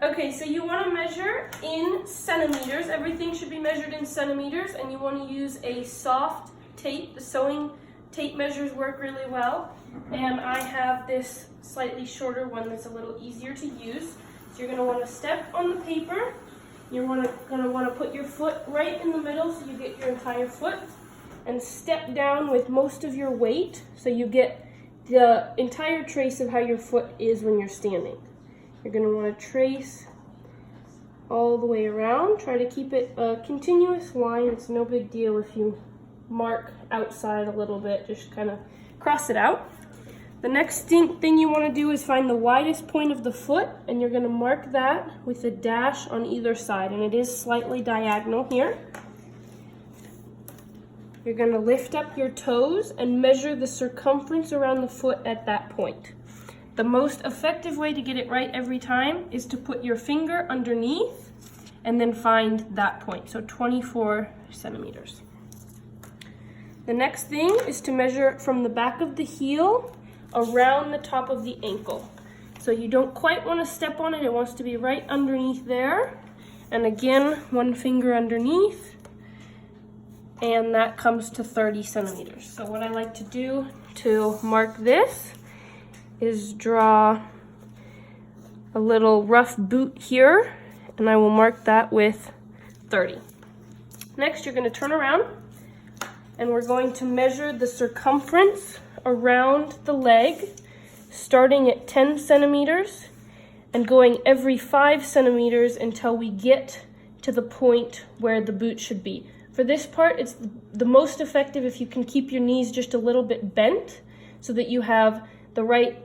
Okay, so you want to measure in centimeters. Everything should be measured in centimeters, and you want to use a soft tape. The sewing tape measures work really well, and I have this slightly shorter one that's a little easier to use. So you're going to want to step on the paper. You're going to want to put your foot right in the middle so you get your entire foot, and step down with most of your weight so you get the entire trace of how your foot is when you're standing. You're going to want to trace all the way around. Try to keep it a continuous line. It's no big deal if you mark outside a little bit. Just kind of cross it out. The next thing you want to do is find the widest point of the foot, and you're going to mark that with a dash on either side, and it is slightly diagonal here. You're going to lift up your toes and measure the circumference around the foot at that point. The most effective way to get it right every time is to put your finger underneath and then find that point, so 24 centimeters. The next thing is to measure from the back of the heel around the top of the ankle. So you don't quite want to step on it, it wants to be right underneath there. And again, one finger underneath, and that comes to 30 centimeters. So what I like to do to mark this is draw a little rough boot here, and I will mark that with 30. Next, you're going to turn around, and we're going to measure the circumference around the leg, starting at 10 centimeters and going every 5 centimeters until we get to the point where the boot should be. For this part, it's the most effective if you can keep your knees just a little bit bent so that you have the right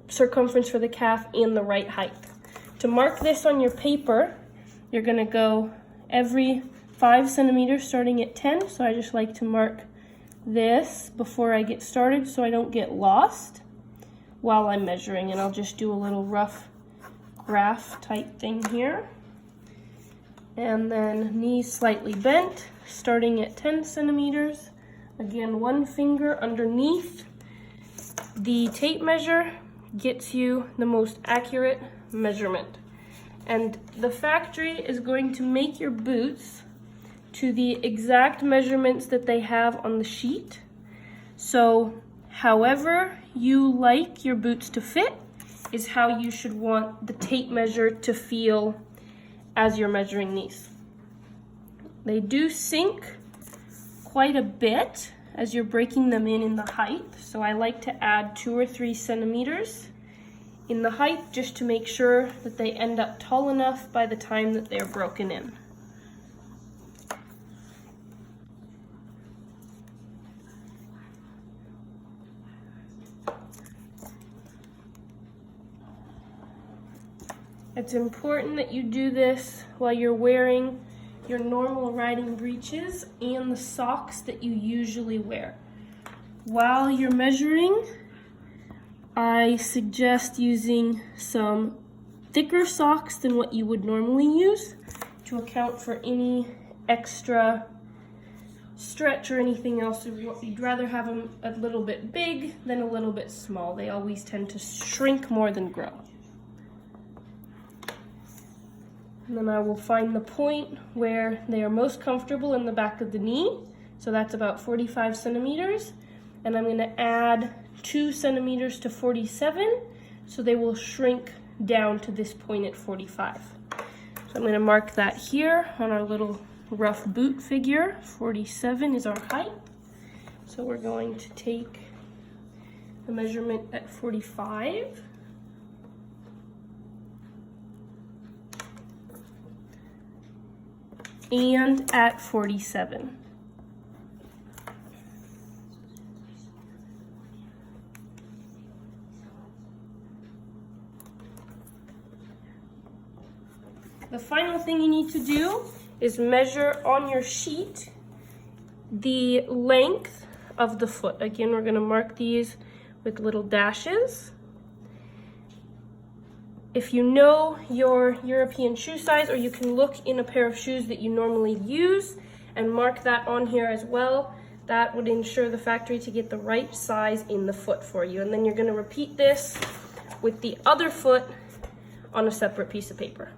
circumference for the calf and the right height. To mark this on your paper, you're going to go every 5 centimeters starting at 10. So I just like to mark this before I get started so I don't get lost while I'm measuring, and I'll just do a little rough graph type thing here. And then knees slightly bent starting at 10 centimeters. Again, one finger underneath. The tape measure gets you the most accurate measurement, and the factory is going to make your boots to the exact measurements that they have on the sheet. So however you like your boots to fit is how you should want the tape measure to feel as you're measuring these. They do sink quite a bit as you're breaking them in the height, so I like to add 2 or 3 centimeters in the height just to make sure that they end up tall enough by the time that they're broken in. It's important that you do this while you're wearing your normal riding breeches and the socks that you usually wear. While you're measuring, I suggest using some thicker socks than what you would normally use to account for any extra stretch or anything else. You'd rather have them a little bit big than a little bit small. They always tend to shrink more than grow. And then I will find the point where they are most comfortable in the back of the knee. So that's about 45 centimeters. And I'm going to add 2 centimeters to 47. So they will shrink down to this point at 45. So I'm going to mark that here on our little rough boot figure. 47 is our height. So we're going to take the measurement at 45. And at 47. The final thing you need to do is measure on your sheet the length of the foot. Again, we're going to mark these with little dashes. If you know your European shoe size, or you can look in a pair of shoes that you normally use and mark that on here as well, that would ensure the factory to get the right size in the foot for you. And then you're going to repeat this with the other foot on a separate piece of paper.